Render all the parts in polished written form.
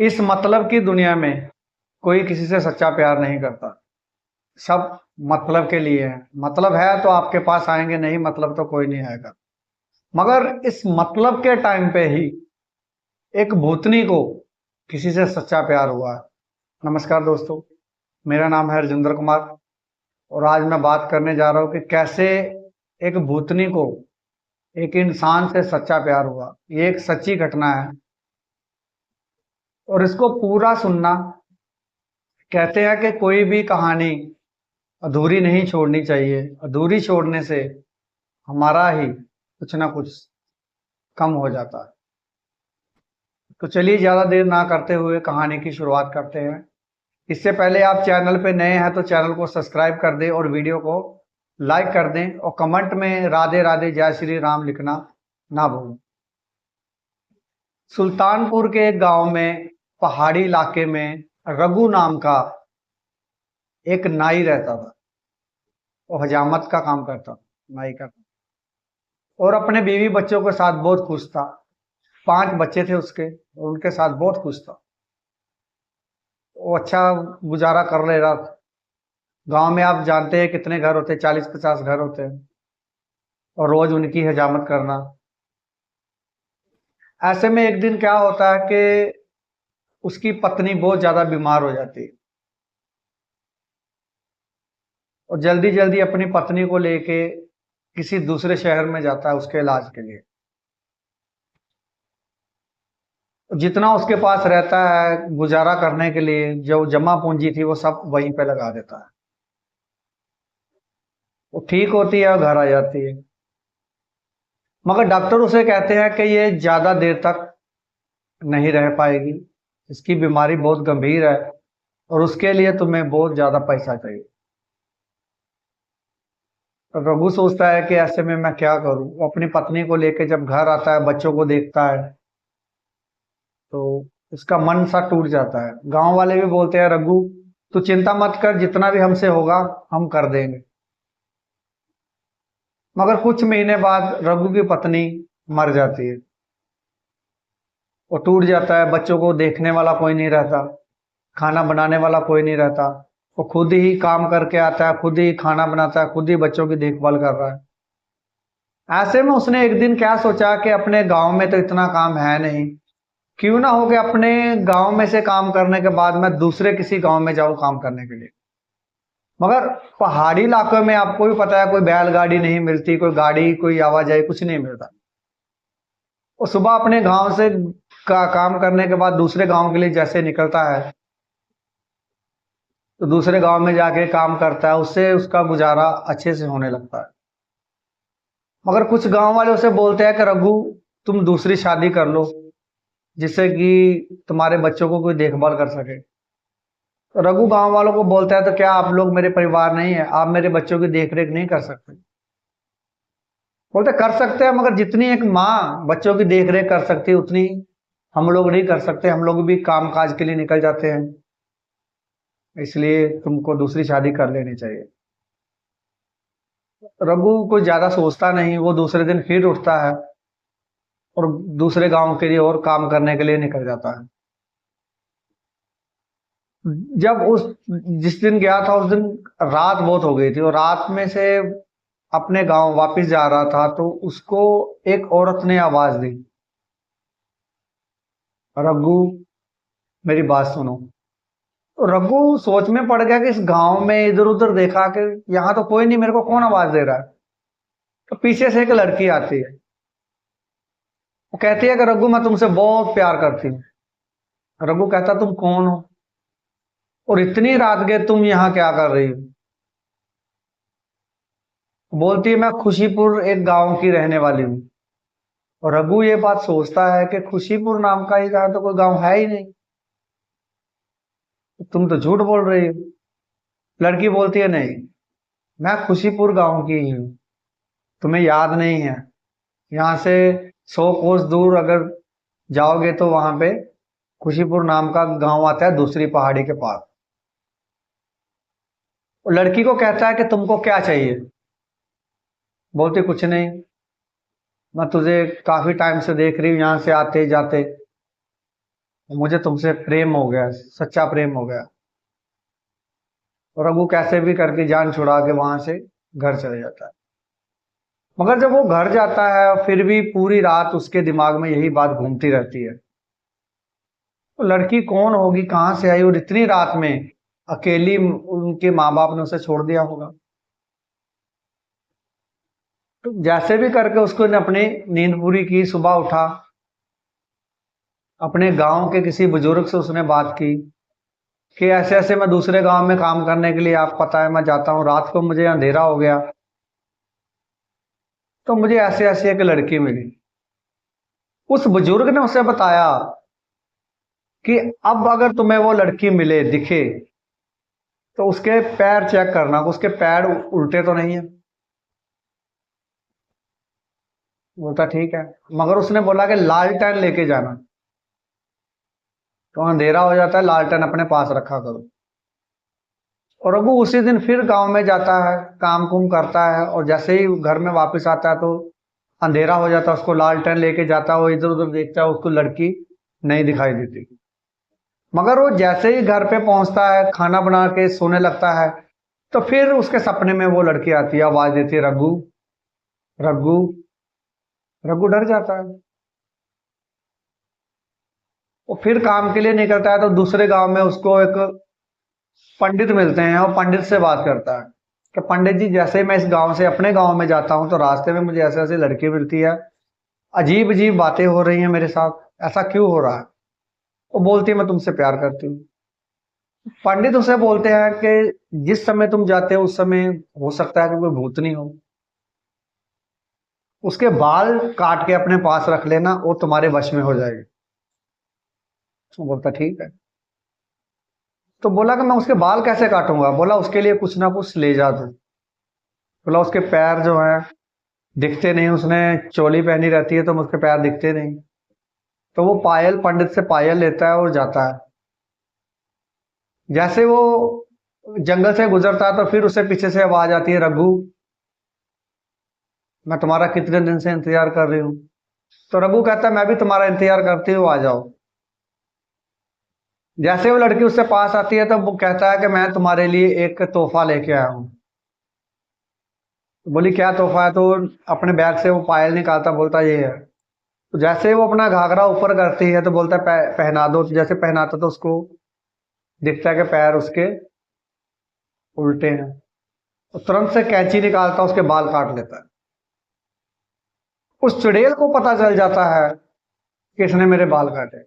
इस मतलब की दुनिया में कोई किसी से सच्चा प्यार नहीं करता। सब मतलब के लिए है। मतलब है तो आपके पास आएंगे, नहीं मतलब तो कोई नहीं आएगा। मगर इस मतलब के टाइम पे ही एक भूतनी को किसी से सच्चा प्यार हुआ है। नमस्कार दोस्तों, मेरा नाम है हरजिंदर कुमार और आज मैं बात करने जा रहा हूँ कि कैसे एक भूतनी को एक इंसान से सच्चा प्यार हुआ। ये एक सच्ची घटना है और इसको पूरा सुनना। कहते हैं कि कोई भी कहानी अधूरी नहीं छोड़नी चाहिए। अधूरी छोड़ने से हमारा ही कुछ ना कुछ कम हो जाता है। तो चलिए ज्यादा देर ना करते हुए कहानी की शुरुआत करते हैं। इससे पहले आप चैनल पे नए हैं तो चैनल को सब्सक्राइब कर दें और वीडियो को लाइक कर दें और कमेंट में राधे राधे जय श्री राम लिखना ना भूलें। सुल्तानपुर के एक गांव में पहाड़ी इलाके में रघु नाम का एक नाई रहता था। वो हजामत का काम करता था, नाई का। और अपने बीवी बच्चों के साथ बहुत खुश था। 5 बच्चे थे उसके और उनके साथ बहुत खुश था। वो अच्छा गुजारा कर ले रहा था। गांव में आप जानते हैं कितने घर होते हैं, 40-50 घर होते हैं और रोज उनकी हजामत करना। ऐसे में एक दिन क्या होता है कि उसकी पत्नी बहुत ज्यादा बीमार हो जाती है और जल्दी जल्दी अपनी पत्नी को लेके किसी दूसरे शहर में जाता है उसके इलाज के लिए। जितना उसके पास रहता है गुजारा करने के लिए, जो जमा पूंजी थी वो सब वहीं पे लगा देता है। वो ठीक होती है और घर आ जाती है। मगर डॉक्टर उसे कहते हैं कि ये ज्यादा देर तक नहीं रह पाएगी, इसकी बीमारी बहुत गंभीर है और उसके लिए तुम्हें बहुत ज्यादा पैसा चाहिए। तो रघु सोचता है कि ऐसे में मैं क्या करूं। वो अपनी पत्नी को लेकर जब घर आता है, बच्चों को देखता है तो उसका मन सा टूट जाता है। गांव वाले भी बोलते हैं, रघु तू चिंता मत कर, जितना भी हमसे होगा हम कर देंगे। मगर कुछ महीने बाद रघु की पत्नी मर जाती है। वो टूट जाता है। बच्चों को देखने वाला कोई नहीं रहता, खाना बनाने वाला कोई नहीं रहता। वो खुद ही काम करके आता है, खुद ही खाना बनाता है, खुद ही बच्चों की देखभाल कर रहा है। ऐसे में उसने एक दिन क्या सोचा कि अपने गांव में तो इतना काम है नहीं, क्यों ना हो कि अपने गांव में से काम करने के बाद मैं दूसरे किसी गांव में जाऊं काम करने के लिए। मगर पहाड़ी इलाकों में आपको भी पता है कोई बैलगाड़ी नहीं मिलती, कोई गाड़ी, कोई आवाजाही कुछ नहीं मिलता। वो सुबह अपने गांव से का काम करने के बाद दूसरे गांव के लिए जैसे निकलता है तो दूसरे गांव में जाके काम करता है, उससे उसका गुजारा अच्छे से होने लगता है। मगर कुछ गांव वाले उसे बोलते हैं कि रघु तुम दूसरी शादी कर लो जिससे कि तुम्हारे बच्चों को कोई देखभाल कर सके। तो रघु गांव वालों को बोलता है, तो क्या आप लोग मेरे परिवार नहीं है, आप मेरे बच्चों की देख रेख नहीं कर सकते? बोलते कर सकते हैं, मगर जितनी एक माँ बच्चों की देख रेख कर सकती है उतनी हम लोग नहीं कर सकते। हम लोग भी काम काज के लिए निकल जाते हैं, इसलिए तुमको दूसरी शादी कर लेनी चाहिए। रघु को ज्यादा सोचता नहीं, वो दूसरे दिन फिर उठता है और दूसरे गांव के लिए और काम करने के लिए निकल जाता है। जब उस जिस दिन गया था उस दिन रात बहुत हो गई थी और रात में से अपने गांव वापस जा रहा था तो उसको एक औरत ने आवाज दी, रघु मेरी बात सुनो। तो रघु सोच में पड़ गया कि इस गांव में इधर उधर देखा कि यहाँ तो कोई नहीं, मेरे को कौन आवाज दे रहा है। तो पीछे से एक लड़की आती है। वो कहती है कि रघु मैं तुमसे बहुत प्यार करती हूँ। रघु कहता तुम कौन हो और इतनी रात के तुम यहाँ क्या कर रही हो? बोलती है मैं खुशीपुर एक गांव की रहने वाली हूँ। और रघु ये बात सोचता है कि खुशीपुर नाम का ही गांव तो कोई गांव है ही नहीं, तुम तो झूठ बोल रही हो। लड़की बोलती है नहीं, मैं खुशीपुर गांव की ही हूँ, तुम्हें याद नहीं है। यहाँ से 100 कोस दूर अगर जाओगे तो वहां पे खुशीपुर नाम का गांव आता है, दूसरी पहाड़ी के पास। और लड़की को कहता है कि तुमको क्या चाहिए? बोलती कुछ नहीं, मैं तुझे काफी टाइम से देख रही हूँ यहाँ से आते जाते, मुझे तुमसे प्रेम हो गया, सच्चा प्रेम हो गया। और रघु कैसे भी करके जान छुड़ा के वहां से घर चले जाता है। मगर जब वो घर जाता है फिर भी पूरी रात उसके दिमाग में यही बात घूमती रहती है, तो लड़की कौन होगी, कहाँ से आई, और इतनी रात में अकेली उनके माँ बाप ने उसे छोड़ दिया होगा। तो जैसे भी करके उसको ने अपनी नींद पूरी की, सुबह उठा, अपने गांव के किसी बुजुर्ग से उसने बात की कि ऐसे ऐसे मैं दूसरे गांव में काम करने के लिए, आप पता है मैं जाता हूँ, रात को मुझे अंधेरा हो गया तो मुझे ऐसे ऐसे एक लड़की मिली। उस बुजुर्ग ने उसे बताया कि अब अगर तुम्हें वो लड़की मिले, दिखे, तो उसके पैर चेक करना, उसके पैर उल्टे तो नहीं है। बोलता ठीक है, मगर उसने बोला कि लालटेन लेके जाना, तो अंधेरा हो जाता है, लालटेन अपने पास रखा करो। और रघु उसी दिन फिर गांव में जाता है, काम कुम करता है, और जैसे ही घर में वापस आता है तो अंधेरा हो जाता है, उसको लालटेन लेके जाता है, वो इधर उधर देखता है, उसको लड़की नहीं दिखाई देती। मगर वो जैसे ही घर पे पहुंचता है, खाना बना के सोने लगता है, तो फिर उसके सपने में वो लड़की आती है, आवाज देती है, रघु, रघु। रघु डर जाता है। वो फिर काम के लिए निकलता है तो दूसरे गांव में उसको एक पंडित मिलते हैं, और पंडित से बात करता है कि पंडित जी, जैसे ही मैं इस गांव से अपने गांव में जाता हूं तो रास्ते में मुझे ऐसे ऐसे लड़की मिलती है, अजीब अजीब बातें हो रही हैं मेरे साथ, ऐसा क्यों हो रहा है। वो बोलती है मैं तुमसे प्यार करती हूँ। पंडित उसे बोलते हैं कि जिस समय तुम जाते हो उस समय हो सकता है कि कोई भूतनी हो, उसके बाल काट के अपने पास रख लेना, वो तुम्हारे वश में हो जाएगी। वो बोलता ठीक है। तो बोला कि मैं उसके बाल कैसे काटूंगा। बोला उसके लिए कुछ ना कुछ ले जा दो। बोला उसके पैर जो है दिखते नहीं, उसने चोली पहनी रहती है तो उसके पैर दिखते नहीं। तो वो पायल, पंडित से पायल लेता है और जाता है। जैसे वो जंगल से गुजरता है तो फिर उसे पीछे से आवाज आती है, रघु, मैं तुम्हारा कितने दिन से इंतजार कर रही हूँ। तो रघु कहता है मैं भी तुम्हारा इंतजार करती हूँ, आ जाओ। जैसे वो लड़की उससे पास आती है तो वो कहता है कि मैं तुम्हारे लिए एक तोहफा लेके आया हूँ। तो बोली क्या तोहफा है। तो अपने बैग से वो पायल निकालता, बोलता ये है। तो जैसे ही वो अपना घाघरा ऊपर करती है तो बोलता है पहना दो। तो जैसे पहनाता तो उसको दिखता है कि पैर उसके उल्टे हैं। तो तुरंत से कैंची निकालता, उसके बाल काट लेता है। उस चुड़ैल को पता चल जाता है कि इसने मेरे बाल काटे,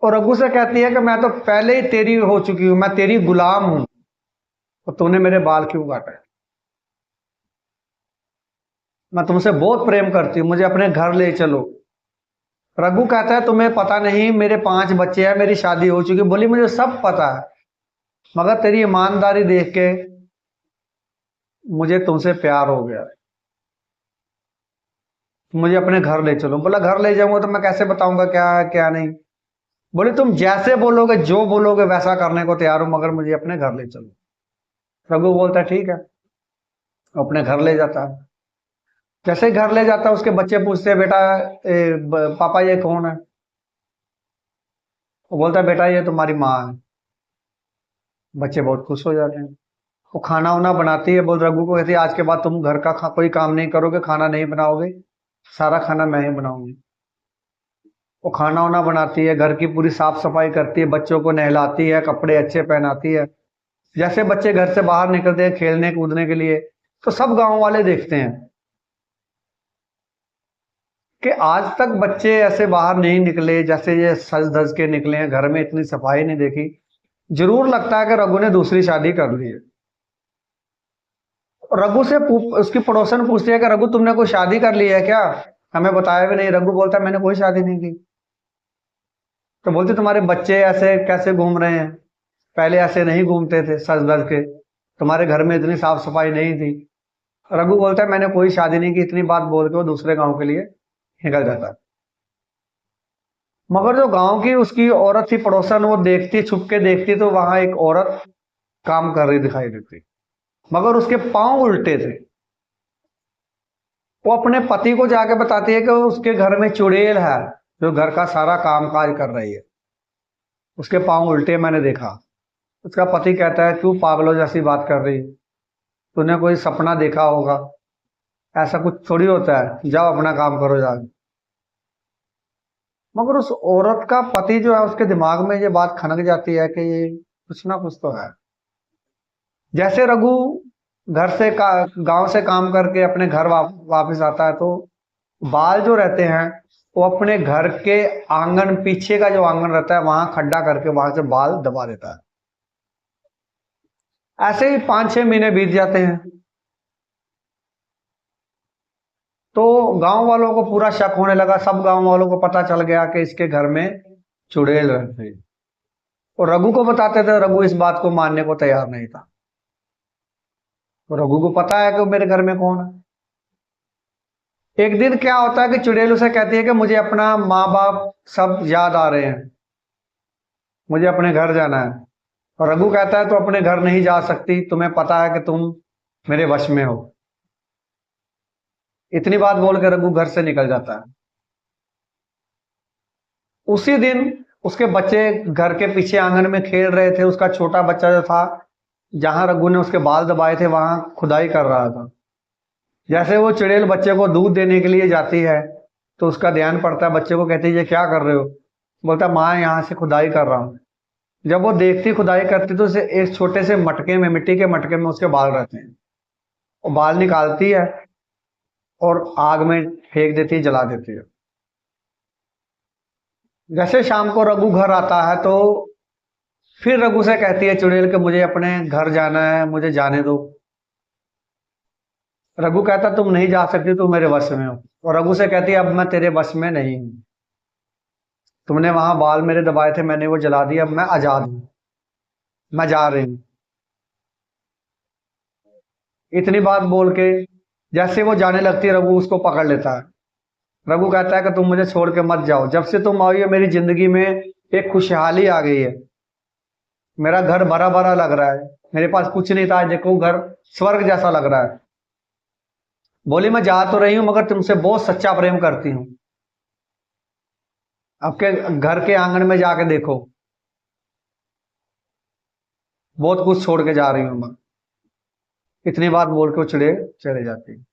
और रघु से कहती है कि मैं तो पहले ही तेरी हो चुकी हूं, मैं तेरी गुलाम हूं, तो तूने मेरे बाल क्यों काटे। मैं तुमसे बहुत प्रेम करती हूँ, मुझे अपने घर ले चलो। रघु कहता है तुम्हें पता नहीं, मेरे 5 बच्चे हैं, मेरी शादी हो चुकी। बोली मुझे सब पता है, मगर तेरी ईमानदारी देख के मुझे तुमसे प्यार हो गया, मुझे अपने घर ले चलो। बोला घर ले जाऊंगा तो मैं कैसे बताऊंगा क्या है क्या नहीं। बोले तुम जैसे बोलोगे, जो बोलोगे वैसा करने को तैयार हूं, मगर मुझे अपने घर ले चलो। रघु बोलता है ठीक है, अपने घर ले जाता है। जैसे ही घर ले जाता है उसके बच्चे पूछते हैं, बेटा पापा ये कौन है। वो बोलता है बेटा ये तुम्हारी माँ है। बच्चे बहुत खुश हो जाते हैं। वो खाना वाना बनाती है, बोल रघु को कहती है आज के बाद तुम घर का कोई काम नहीं करोगे, खाना नहीं बनाओगे, सारा खाना मैं ही बनाऊंगी। वो खाना वाना बनाती है, घर की पूरी साफ सफाई करती है, बच्चों को नहलाती है, कपड़े अच्छे पहनाती है। जैसे बच्चे घर से बाहर निकलते हैं खेलने कूदने के लिए, तो सब गांव वाले देखते हैं कि आज तक बच्चे ऐसे बाहर नहीं निकले जैसे ये सज धज के निकले हैं, घर में इतनी सफाई नहीं देखी। जरूर लगता है कि रघु ने दूसरी शादी कर ली है। रघु से उसकी पड़ोसन पूछती है कि रघु तुमने कोई शादी कर ली है क्या, हमें बताया भी नहीं। रघु बोलता है मैंने कोई शादी नहीं की। तो बोलते तुम्हारे बच्चे ऐसे कैसे घूम रहे हैं, पहले ऐसे नहीं घूमते थे सज धज के, तुम्हारे घर में इतनी साफ सफाई नहीं थी। रघु बोलता है मैंने कोई शादी नहीं की। इतनी बात बोल के वो दूसरे गांव के लिए निकल जाता है। मगर जो गांव की उसकी औरत थी पड़ोसन, वो देखती, छुप के देखती, तो वहां एक औरत काम कर रही दिखाई देती, मगर उसके पांव उल्टे थे। वो अपने पति को जाके बताती है कि उसके घर में चुड़ैल है, जो घर का सारा काम काज कर रही है, उसके पांव उल्टे मैंने देखा। उसका पति कहता है क्यों पागलों जैसी बात कर रही, तूने कोई सपना देखा होगा, ऐसा कुछ थोड़ी होता है, जाओ अपना काम करो जाओ। मगर उस औरत का पति जो है, उसके दिमाग में ये बात खनक जाती है कि ये कुछ ना कुछ तो है। जैसे रघु घर से गांव से काम करके अपने घर वापस आता है, तो बाल जो रहते हैं वो अपने घर के आंगन, पीछे का जो आंगन रहता है वहां खड्डा करके वहां से बाल दबा देता है। ऐसे ही 5-6 महीने बीत जाते हैं। तो गांव वालों को पूरा शक होने लगा, सब गांव वालों को पता चल गया कि इसके घर में चुड़ैल रहते हैं। और रघु को बताते थे, रघु इस बात को मानने को तैयार नहीं था। तो रघु को पता है कि मेरे घर में कौन है। एक दिन क्या होता है कि चुड़ैल उसे कहती है कि मुझे अपना माँ बाप सब याद आ रहे हैं, मुझे अपने घर जाना है। और रघु कहता है तो अपने घर नहीं जा सकती, तुम्हें पता है कि तुम मेरे वश में हो। इतनी बात बोल के रघु घर से निकल जाता है। उसी दिन उसके बच्चे घर के पीछे आंगन में खेल रहे थे। उसका छोटा बच्चा जो था, जहां रघु ने उसके बाल दबाए थे वहां खुदाई कर रहा था। जैसे वो चुड़ैल बच्चे को दूध देने के लिए जाती है तो उसका ध्यान पड़ता है, बच्चे को कहती है ये क्या कर रहे हो, बोलता माँ यहाँ से खुदाई कर रहा हूँ। जब वो देखती खुदाई करती तो उसे एक छोटे से मटके में, मिट्टी के मटके में उसके बाल रहते हैं, वो बाल निकालती है और आग में फेंक देती है, जला देती है। जैसे शाम को रघु घर आता है तो फिर रघु से कहती है चुड़ैल कि मुझे अपने घर जाना है, मुझे जाने दो। रघु कहता तुम नहीं जा सकती, तुम मेरे वश में हो। और रघु से कहती है अब मैं तेरे वश में नहीं हूं, तुमने वहां बाल मेरे दबाए थे, मैंने वो जला दिया, अब मैं आजाद हूं, मैं जा रही हूं। इतनी बात बोल के जैसे वो जाने लगती है, रघु उसको पकड़ लेता है। रघु कहता है कि तुम मुझे छोड़ के मत जाओ, जब से तुम आई हो मेरी जिंदगी में एक खुशहाली आ गई है, मेरा घर भरा भरा लग रहा है, मेरे पास कुछ नहीं था, देखो घर स्वर्ग जैसा लग रहा है। बोली मैं जा तो रही हूं मगर तुमसे बहुत सच्चा प्रेम करती हूँ, आपके घर के आंगन में जाके देखो, बहुत कुछ छोड़ के जा रही हूं मैं। इतनी बात बोल के वो चले जाती है।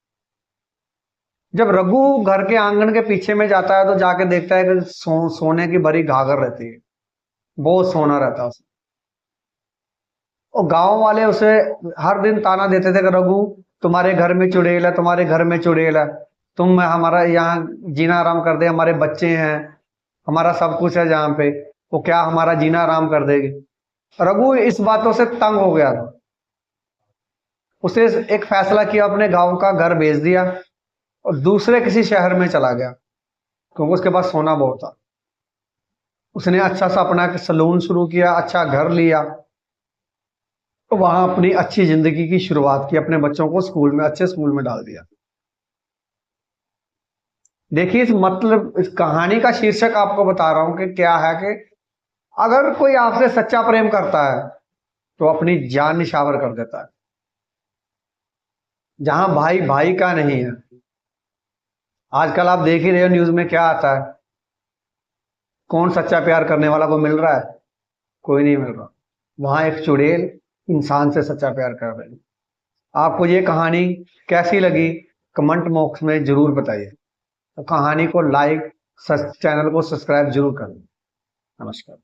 जब रघु घर के आंगन के पीछे में जाता है तो जाके देखता है कि सोने की भरी घाघर रहती है, बहुत सोना रहता है उसमें। और गांव वाले उसे हर दिन ताना देते थे कि रघु तुम्हारे घर में चुड़ैल है, तुम्हारे घर में चुड़ैल है, तुम हमारा यहाँ जीना आराम कर दे, हमारे बच्चे हैं, हमारा सब कुछ है जहाँ पे, वो क्या हमारा जीना आराम कर देगी। रघु इस बातों से तंग हो गया था। उसे एक फैसला किया, अपने गांव का घर बेच दिया और दूसरे किसी शहर में चला गया, क्योंकि उसके पास सोना बहुत था। उसने अच्छा सा अपना सलून शुरू किया, अच्छा घर लिया, तो वहां अपनी अच्छी जिंदगी की शुरुआत की, अपने बच्चों को स्कूल में, अच्छे स्कूल में डाल दिया। देखिए इस कहानी का शीर्षक आपको बता रहा हूं कि क्या है कि अगर कोई आपसे सच्चा प्रेम करता है तो अपनी जान निछावर कर देता है। जहां भाई भाई का नहीं है, आजकल आप देख ही रहे हो न्यूज में क्या आता है, कौन सच्चा प्यार करने वाला को मिल रहा है, कोई नहीं मिल रहा। वहां एक चुड़ैल इंसान से सच्चा प्यार कर रही है। आपको ये कहानी कैसी लगी कमेंट बॉक्स में जरूर बताइए। तो कहानी को लाइक, चैनल को सब्सक्राइब जरूर करें। नमस्कार।